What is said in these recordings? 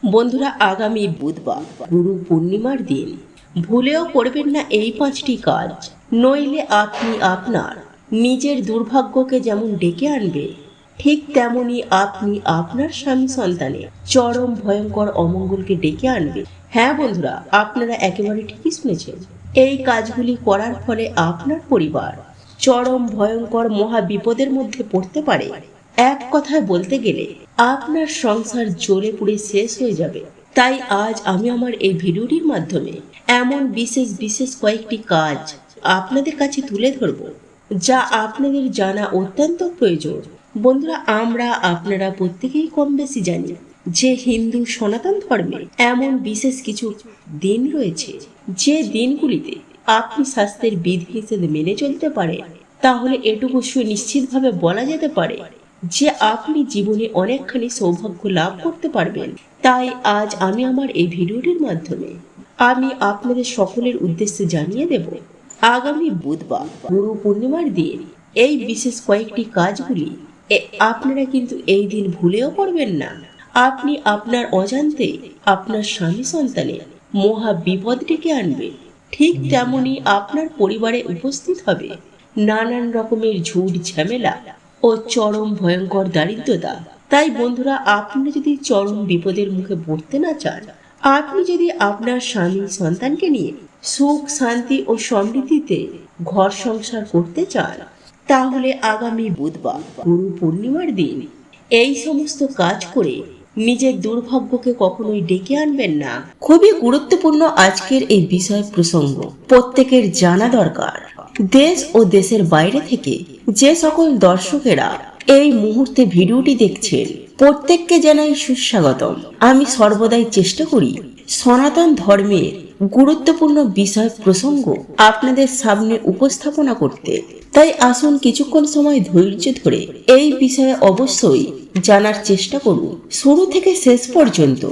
বন্ধুরা, আগামী বুধবার গুরু পূর্ণিমার দিন ভুলেও করবেন না এই 5টি কাজ, নইলে আপনি আপনার নিজের দুর্ভাগ্যকে যেমন ডেকে আনবে, ঠিক তেমনি আপনি আপনার স্বামী সন্তানের চরম ভয়ঙ্কর অমঙ্গলকে ডেকে আনবে। হ্যাঁ বন্ধুরা, আপনারা একেবারে ঠিকই শুনেছেন। এই কাজগুলি করার ফলে আপনার পরিবার চরম ভয়ঙ্কর মহা বিপদের মধ্যে পড়তে পারে। এক কথায় বলতে গেলে আপনার সংসার জ্বলে পুড়ে শেষ হয়ে যাবে। তাই আজ আমি আমার এই ভিডিওটির মাধ্যমে এমন বিশেষ বিশেষ কয়েকটি কাজ আপনাদের কাছে তুলে ধরব, যা আপনাদের জানা অত্যন্ত প্রয়োজন। বন্ধুরা, আপনারা প্রত্যেকেই কম বেশি জানি যে হিন্দু সনাতন ধর্মে এমন বিশেষ কিছু দিন রয়েছে, যে দিনগুলিতে আপনি স্বাস্থ্যের বিধি নিষেধ মেনে চলতে পারেন। তাহলে এটুকু সুনিশ্চিতভাবে বলা যেতে পারে যে আপনি জীবনে অনেকখানি সৌভাগ্য লাভ করতে পারবেন। তাই আজ আমি আমার এই ভিডিওটির মাধ্যমে আমি আপনাদের সকলের উদ্দেশ্যে জানিয়ে দেব, আগামী বুধবার গুরু পূর্ণিমার দিন এই বিশেষ কয়েকটি কাজগুলি আপনারা কিন্তু এই দিন ভুলেও করবেন না। আপনি আপনার অজান্তে আপনার স্বামী সন্তানের মহা বিপদ ডেকে আনবে। ঠিক তেমনি আপনার পরিবারে উপস্থিত হবে নানান রকমের ঝুট ঝামেলা ও চরম ভয়ঙ্কর দারিদ্রতা। তাই বন্ধুরা, আপনি যদি চরম বিপদের মুখে পড়তে না চান, আপনি যদি আপনার স্বামী সন্তানকে নিয়ে সুখ শান্তি ও সমৃদ্ধিতে ঘর সংসার করতে চান, তাহলে আগামী বুধবার গুরু পূর্ণিমার দিন এই সমস্ত কাজ করে নিজের দুর্ভাগ্যকে কখনোই ডেকে আনবেন না। খুবই গুরুত্বপূর্ণ আজকের এই বিষয় প্রসঙ্গ, প্রত্যেকের জানা দরকার। দেশ ও দেশের বাইরে থেকে যে সকল দর্শকেরা এই মুহূর্তে ভিডিওটি দেখছেন, প্রত্যেককে জানাই সুস্বাগতম। আমি সর্বদাই চেষ্টা করি সনাতন ধর্মের গুরুত্বপূর্ণ বিষয় প্রসঙ্গ আপনাদের সামনে উপস্থাপনা করতে। তাই আসুন কিছুক্ষণ সময় ধৈর্য ধরে এই বিষয়ে অবশ্যই জানার চেষ্টা করুন। শুরু থেকে শেষ পর্যন্ত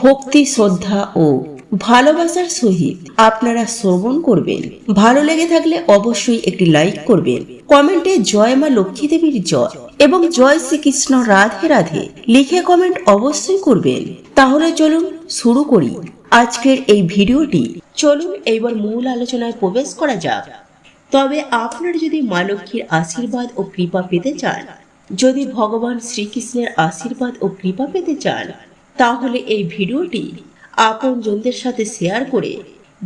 ভক্তি শ্রদ্ধা ও ভালোবাসার সহিত আপনারা শ্রবণ করবেন। ভালো লেগে থাকলে অবশ্যই একটি লাইক করবেন, কমেন্টে জয় মা লক্ষ্মী দেবীর জয় এবং জয় শ্রীকৃষ্ণ রাধে রাধে লিখে কমেন্ট অবশ্যই করবেন। তাহলে চলুন শুরু করি আজকের এই ভিডিওটি। চলুন এইবার মূল আলোচনায় প্রবেশ করা যাক। তবে আপনারা যদি মা লক্ষ্মীর আশীর্বাদ ও কৃপা পেতে চান, যদি ভগবান শ্রীকৃষ্ণের আশীর্বাদ ও কৃপা পেতে চান, তাহলে এই ভিডিওটি আপনজনদের সাথে শেয়ার করে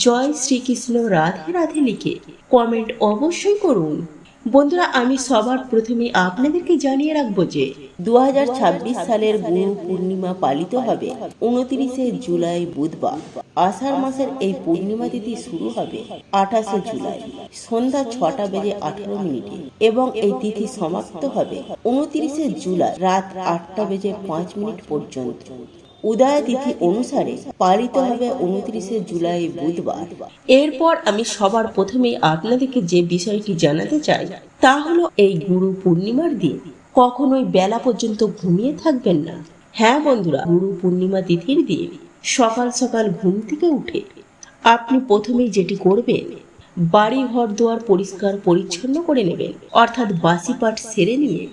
জয় শ্রীকৃষ্ণ রাধে রাধে লিখে কমেন্ট অবশ্যই করুন। বন্ধুরা, আমি সবার প্রথমে আপনাদেরকে জানিয়ে রাখবো যে 2026 সালের গুরু পূর্ণিমা পালিত হবে 29শে জুলাই বুধবার। আষাঢ় মাসের এই পূর্ণিমা তিথি শুরু হবে 28শে জুলাই সন্ধ্যা 6টা বেজে 18 মিনিটে এবং এই তিথি সমাপ্ত হবে 29শে জুলাই রাত 8টা বেজে 5 মিনিট পর্যন্ত। উদয় তিথি অনুসারে পালিত হবে 29শে জুলাই বুধবার। এরপর আমি সবার প্রথমে আপনাদেরকে যে বিষয়টি জানাতে চাই, তা হলো এই গুরু পূর্ণিমার দিন কখনোই বেলা পর্যন্ত ঘুমিয়ে থাকবেন না। হ্যাঁ বন্ধুরা, গুরু পূর্ণিমা তিথির দিন সকাল সকাল ঘুম থেকে উঠে আপনি প্রথমেই যেটি করবেন, বাড়ি ঘর দুয়ার পরিষ্কার পরিচ্ছন্ন করে নেবেন। অর্থাৎ বাসি পাঠ সেরে নিয়ে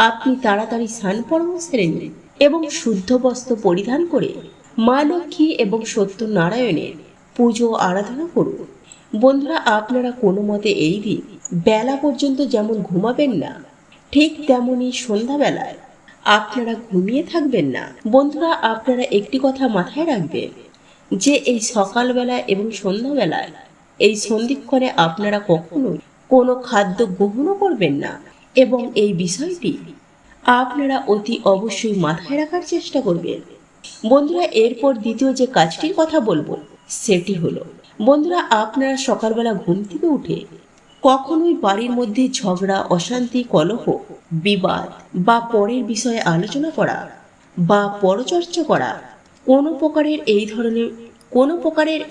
আপনি তাড়াতাড়ি স্নান পর্ব সেরে নিন এবং শুদ্ধ বস্ত্র পরিধান করে মা লক্ষ্মী এবং সত্যনারায়ণের পুজো আরাধনা করুন। বন্ধুরা, আপনারা কোনো মতে এই দিন বেলা পর্যন্ত যেমন ঘুমাবেন না, ঠিক তেমনি সন্ধ্যাবেলায় আপনারা ঘুমিয়ে থাকবেন না। বন্ধুরা, আপনারা একটি কথা মাথায় রাখবেন যে এই সকালবেলা এবং সন্ধ্যাবেলায় এই সন্ধিক্ষণে আপনারা কখনোই কোনো খাদ্য গ্রহণও করবেন না এবং এই বিষয়টি আপনারা অতি অবশ্যই মাথায় রাখার চেষ্টা করবেন। বন্ধুরা, এরপর দ্বিতীয় যে কাজটির কথা বলবো সেটি হলো, বন্ধুরা, আপনারা সকালবেলা ঘুম থেকে উঠে কখনোই বাড়ির মধ্যে ঝগড়া অশান্তি কলহ বিবাদ বা পরের বিষয়ে আলোচনা করা বা পরচর্চা করা কোনো প্রকারের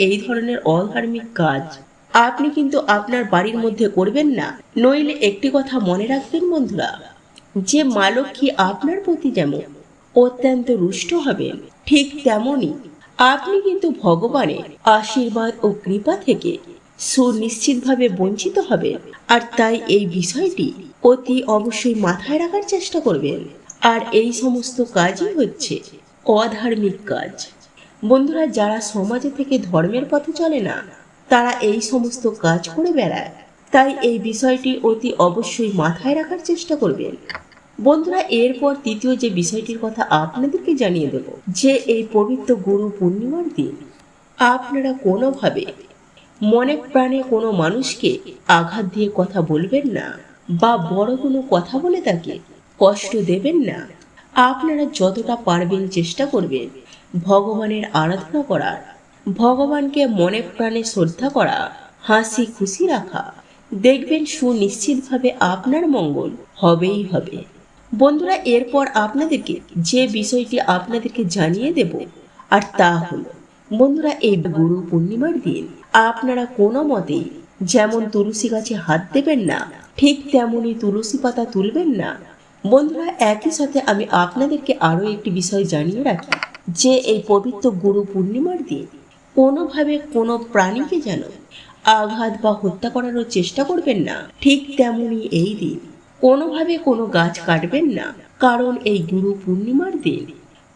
এই ধরনের অধার্মিক কাজ আপনি কিন্তু আপনার বাড়ির মধ্যে করবেন না। নইলে একটি কথা মনে রাখবেন বন্ধুরা, যে মা লক্ষ্মী আপনার প্রতি যেমন অত্যন্ত রুষ্ট হবেন, ঠিক তেমনি আপনি কিন্তু ভগবানের আশীর্বাদ ও কৃপা থেকে সুনিশ্চিতভাবে বঞ্চিত হবেন। আর তাই এই বিষয়টি অতি অবশ্যই মাথায় রাখার চেষ্টা করবেন। আর এই সমস্ত কাজই হচ্ছে অধার্মিক কাজ। বন্ধুরা, যারা সমাজে থেকে ধর্মের পথে চলে না তারা এই সমস্ত কাজ করে বেড়ায়, তাই এই বিষয়টি অতি অবশ্যই মাথায় রাখার চেষ্টা করবেন। বন্ধুরা, এরপর তৃতীয় যে বিষয়টির কথা আপনাদেরকে জানিয়ে দেব, যে এই পবিত্র গুরু পূর্ণিমার দিন আপনারা কোনোভাবে মনে প্রাণে কোনো মানুষকে আঘাত দিয়ে কথা বলবেন না বা বড় কোনো কথা বলে তাকে কষ্ট দেবেন না। আপনারা যতটা পারবেন চেষ্টা করবেন ভগবানের আরাধনা করার, ভগবানকে মনে প্রাণে শ্রদ্ধা করা, হাসি খুশি রাখা। দেখবেন সুনিশ্চিতভাবে আপনার মঙ্গল হবেই হবে। বন্ধুরা, এরপর আপনাদেরকে যে বিষয়টি আপনাদেরকে জানিয়ে দেব আর তা হলো, বন্ধুরা, এই গুরু পূর্ণিমার দিন আপনারা কোনো মতেই যেমন তুলসী গাছে হাত দেবেন না, ঠিক তেমনি তুলসী পাতা তুলবেন না। বন্ধুরা, একই সাথে আমি আপনাদেরকে আরো একটি বিষয় জানিয়ে রাখি, যে এই পবিত্র গুরু পূর্ণিমার দিন কোনোভাবে কোনো প্রাণীকে যেন আঘাত বা হত্যা করারও চেষ্টা করবেন না। ঠিক তেমনি এই দিন কোনোভাবে কোনো গাছ কাটবেন না, কারণ এই গুরু পূর্ণিমার দিন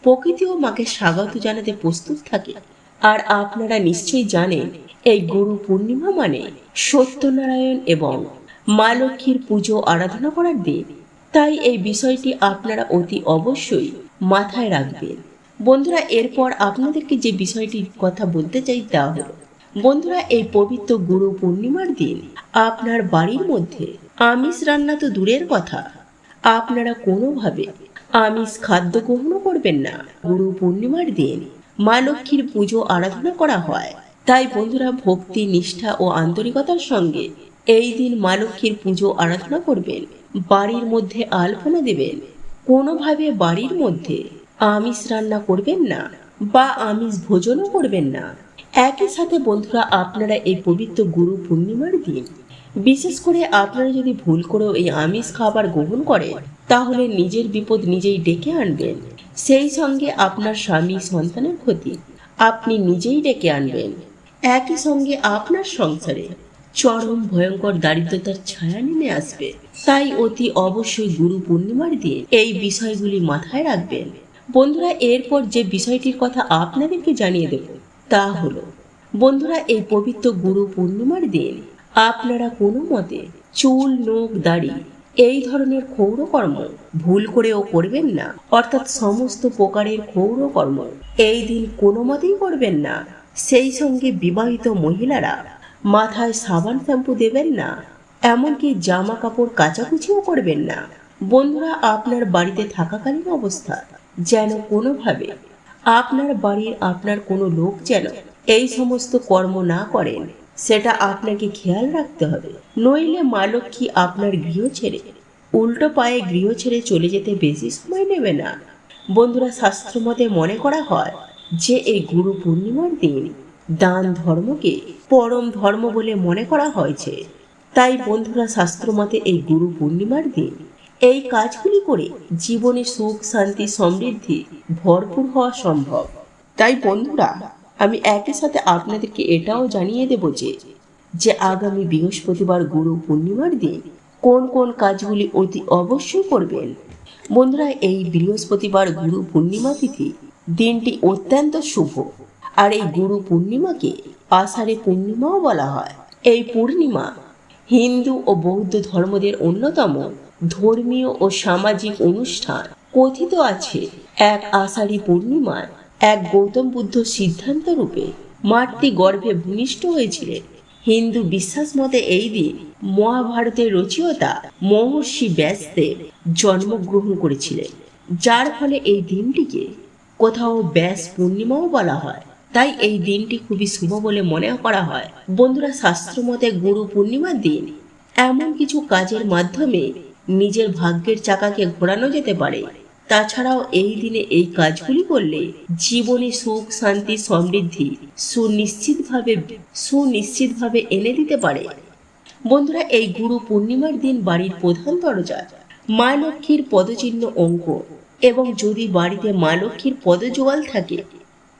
প্রকৃতিও মাকে স্বাগত জানাতে প্রস্তুত থাকে। আর আপনারা নিশ্চয়ই জানেন এই গুরু পূর্ণিমা মানে সত্যনারায়ণ এবং মা লক্ষ্মীর পুজো আরাধনা করার দিন। তাই এই বিষয়টি আপনারা অতি অবশ্যই মাথায় রাখবেন। বন্ধুরা, এরপর আপনাদেরকে যে বিষয়টির কথা বলতে চাই তা হলো, বন্ধুরা, এই পবিত্র গুরু পূর্ণিমার দিন আপনার বাড়ির মধ্যে আমিষ রান্না তো দূরের কথা, আপনারা কোনোভাবে আমিষ খাদ্য গ্রহণ করবেন না। গুরু পূর্ণিমার দিন মা লক্ষ্মীর পুজো আরাধনা করা হয়, তাই বন্ধুরা ভক্তি, নিষ্ঠা ও আন্তরিকতার সঙ্গে এই দিন মা লক্ষ্মীর পুজো আরাধনা করবেন। বাড়ির মধ্যে আলপনা দেবেন, কোনোভাবে বাড়ির মধ্যে আমিষ রান্না করবেন না বা আমিষ ভোজনও করবেন না। একই সাথে বন্ধুরা, আপনারা এই পবিত্র গুরু পূর্ণিমার দিন বিশেষ করে আপনারা যদি ভুল করেও এই আমিষ খাবার গ্রহণ করেন তাহলে নিজের বিপদ নিজেই ডেকে আনবেন। সেই সঙ্গে আপনার স্বামী সন্তানের ক্ষতি আপনি নিজেই ডেকে আনবেন। একই সঙ্গে আপনার সংসারে চরম ভয়ঙ্কর দারিদ্রতার ছায়া নেমে আসবে। তাই অতি অবশ্যই গুরু পূর্ণিমার দিন এই বিষয়গুলি মাথায় রাখবেন। বন্ধুরা, এরপর যে বিষয়টির কথা আপনাদেরকে জানিয়ে দেব তা হলো, বন্ধুরা, এই পবিত্র গুরু পূর্ণিমার দিন আপনারা কোনো মতে চুল, নখ, দাড়ি এই ধরনের ক্ষৌর কর্ম ভুল করেও করবেন না। অর্থাৎ সমস্ত প্রকারের ক্ষৌর কর্ম এই দিন কোনো মতেই করবেন না। সেই সঙ্গে বিবাহিত মহিলারা মাথায় সাবান শ্যাম্পু দেবেন না, এমনকি জামা কাপড় কাচাকুচিও করবেন না। বন্ধুরা, আপনার বাড়িতে থাকাকালীন অবস্থা যেন কোনোভাবে আপনার বাড়ির আপনার কোনো লোক যেন এই সমস্ত কর্ম না করেন, সেটা আপনাকে খেয়াল রাখতে হবে। নইলে মা লক্ষ্মী আপনার গৃহ ছেড়ে উল্টো পায়ে গৃহ ছেড়ে চলে যেতে বেশি সময় নেবে না। বন্ধুরা, শাস্ত্র মতে মনে করা হয় যে এই গুরু পূর্ণিমার দিন দান ধর্মকে পরম ধর্ম বলে মনে করা হয়েছে। তাই বন্ধুরা, শাস্ত্র মতে এই গুরু পূর্ণিমার দিন এই কাজগুলি করে জীবনে সুখ, শান্তি, সমৃদ্ধি ভরপুর হওয়া সম্ভব। তাই বন্ধুরা, আমি একই সাথে আপনাদেরকে এটাও জানিয়ে দেব যে আগামী বৃহস্পতিবার গুরু পূর্ণিমার দিন কোন কোন কাজগুলি অতি অবশ্যই করবেন। বন্ধুরা, এই বৃহস্পতিবার গুরু পূর্ণিমা তিথি দিনটি অত্যন্ত শুভ। আর এই গুরু পূর্ণিমাকে আষাঢ়ে পূর্ণিমাও বলা হয়। এই পূর্ণিমা হিন্দু ও বৌদ্ধ ধর্মদের অন্যতম ধর্মীয় ও সামাজিক অনুষ্ঠান। কথিত আছে এক আষাঢ়ী পূর্ণিমায় এক গৌতম বুদ্ধ সিদ্ধান্ত রূপে মাতৃ গর্ভে ভূমিষ্ঠ হয়েছিলেন। হিন্দু বিশ্বাস মতে এই দিন মহাভারতের রচয়িতা মহর্ষি ব্যাসদেব জন্মগ্রহণ করেছিলেন, যার ফলে এই দিনটিকে কোথাও ব্যাস পূর্ণিমাও বলা হয়। তাই এই দিনটি খুবই শুভ বলে মনে করা হয়। বন্ধুরা, শাস্ত্র মতে গুরু পূর্ণিমার দিন এমন কিছু কাজের মাধ্যমে নিজের ভাগ্যের চাকাকে ঘোরানো যেতে পারে। তাছাড়াও এই দিনে এই কাজগুলি করলে জীবনে সুখ, শান্তি, সমৃদ্ধি সুনিশ্চিতভাবে এনে দিতে পারে। বন্ধুরা, এই গুরু পূর্ণিমার দিন বাড়ির প্রধান দরজা মা লক্ষ্মীর পদচিহ্ন অঙ্ক এবং যদি বাড়িতে মা লক্ষ্মীর পদজোয়াল থাকে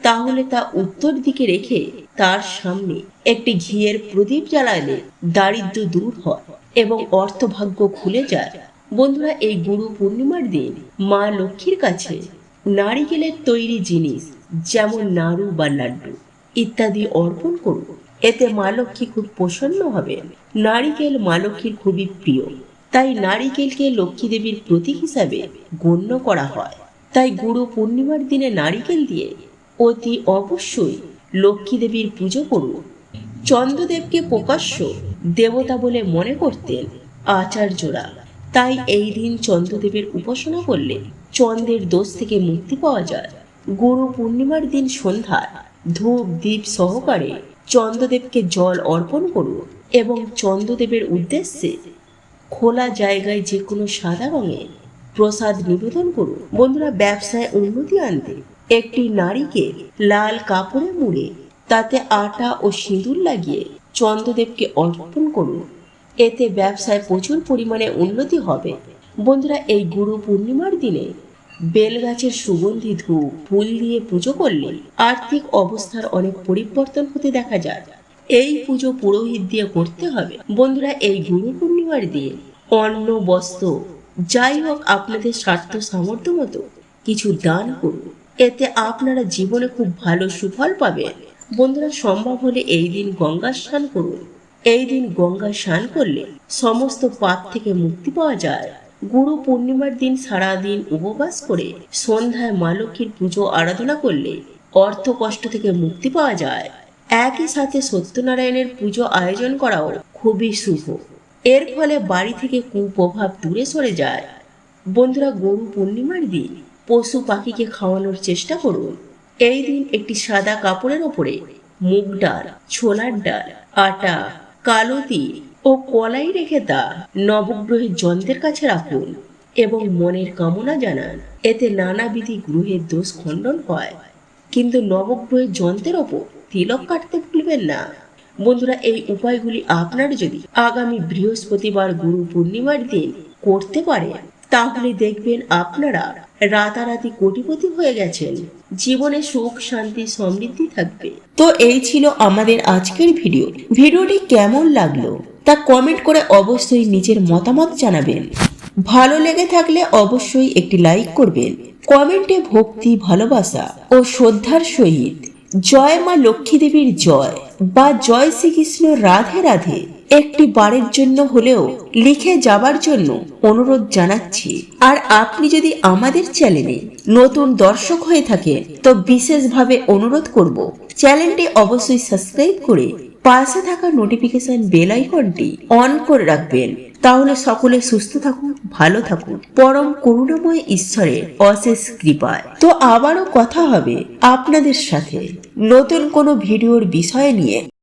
তাহলে তা উত্তর দিকে রেখে তার সামনে একটি ঘিয়ের প্রদীপ জ্বালালে দারিদ্র দূর হয় এবং অর্থভাগ্য খুলে যায়। বন্ধুরা, এই গুরু পূর্ণিমার দিন মা লক্ষ্মীর কাছে নারিকেলের তৈরি জিনিস যেমন নাড়ু বা লাড্ডু ইত্যাদি অর্পণ করুন। এতে মা লক্ষ্মী খুব প্রসন্ন হবেন। নারিকেল মা লক্ষ্মীর খুবই প্রিয়, তাই নারিকেলকে লক্ষ্মী দেবীর প্রতীক হিসাবে গণ্য করা হয়। তাই গুরু পূর্ণিমার দিনে নারিকেল দিয়ে অতি অবশ্যই লক্ষ্মী দেবীর পুজো করুন। চন্দ্রদেবকে প্রকাশ্য দেবতা বলে মনে করতেন আচার্যরা, তাই এই দিন চন্দ্রদেবের উপাসনা করলে চন্দ্রের দোষ থেকে মুক্তি পাওয়া যায়। গুরু পূর্ণিমার দিন সন্ধ্যায় ধূপ দীপ সহকারে চন্দ্রদেবকে জল অর্পণ করুন এবং চন্দ্রদেবের উদ্দেশ্যে খোলা জায়গায় যে কোনো সাদা রঙের প্রসাদ নিবেদন করুন। বন্ধুরা, ব্যবসায় উন্নতি আনতে একটি নারীকে লাল কাপড়ে মুড়ে তাতে আটা ও সিঁদুর লাগিয়ে চন্দ্রদেবকে অর্পণ করুন। এতে ব্যবসায় প্রচুর পরিমাণে উন্নতি হবে। বন্ধুরা, এই গুরু পূর্ণিমার দিনে বেলগাছের সুগন্ধি ধূপ ফুল দিয়ে পুজো করলে আর্থিক অবস্থার অনেক পরিবর্তন হতে দেখা যায়। এই পুজো পুরোহিত দিয়ে করতে হবে। বন্ধুরা, এই গুরু পূর্ণিমার দিন অন্ন বস্ত্র যাই হোক আপনাদের স্বার্থ সামর্থ্য মতো কিছু দান করুন। এতে আপনারা জীবনে খুব ভালো সুফল পাবেন। বন্ধুরা, সম্ভব হলে এই দিন গঙ্গা স্নান করুন। এই দিন গঙ্গা স্নান করলে সমস্ত পাপ থেকে মুক্তি পাওয়া যায়। গুরু পূর্ণিমার দিন সারাদিন উপবাস করে সন্ধ্যায় মা লক্ষ্মীর পুজো আরাধনা করলে অর্থ কষ্ট থেকে মুক্তি পাওয়া যায়। একই সাথে সত্যনারায়ণের পুজো আয়োজন করাও খুবই শুভ। এর ফলে বাড়ি থেকে কুপ্রভাব দূরে সরে যায়। বন্ধুরা, গুরু পূর্ণিমার দিন পশু পাখিকে খাওয়ানোর চেষ্টা করুন। এই দিন একটি সাদা কাপড়ের ওপরে মুগ ডাল, ছোলার ডাল, আটা, কালো তিল ও কলাই রেখে তা নবগ্রহের যন্ত্রের কাছে রাখুন এবং মনের কামনা জানান। এতে নানাবিধি গ্রহের দোষ খণ্ডন হয়। কিন্তু নবগ্রহের যন্ত্রের ওপর তিলক কাটতে ভুলবেন না। বন্ধুরা, এই উপায়গুলি আপনারা যদি আগামী বৃহস্পতিবার গুরু পূর্ণিমার দিন করতে পারেন তাহলে দেখবেন আপনারা রাতারাতি কোটিপতি হয়ে গেছেন। জীবনে সুখ শান্তি সমৃদ্ধি থাকবে। তো এই ছিল আমাদের আজকের ভিডিও। ভিডিওটি কেমন লাগলো তা কমেন্ট করে অবশ্যই নিজের মতামত জানাবেন। ভালো লেগে থাকলে অবশ্যই একটি লাইক করবেন। কমেন্টে ভক্তি, ভালোবাসা ও শ্রদ্ধার সহিত জয় মা লক্ষ্মী দেবীর জয় বা জয় শ্রীকৃষ্ণ রাধে রাধে একটি বারের জন্য হলেও লিখে যাবার জন্য অনুরোধ জানাচ্ছি। আর আপনি যদি আমাদের চ্যানেলে নতুন দর্শক হয়ে থাকেন তো বিশেষভাবে অনুরোধ করব চ্যানেলটি অবশ্যই সাবস্ক্রাইব করে পাশে থাকা নোটিফিকেশন বেল আইকনটি অন করে রাখবেন। তাহলে সকলে সুস্থ থাকুন, ভালো থাকুন, পরম করুণাময় ঈশ্বরের অশেষ কৃপায়। তো আবারও কথা হবে আপনাদের সাথে নতুন কোনো ভিডিওর বিষয় নিয়ে।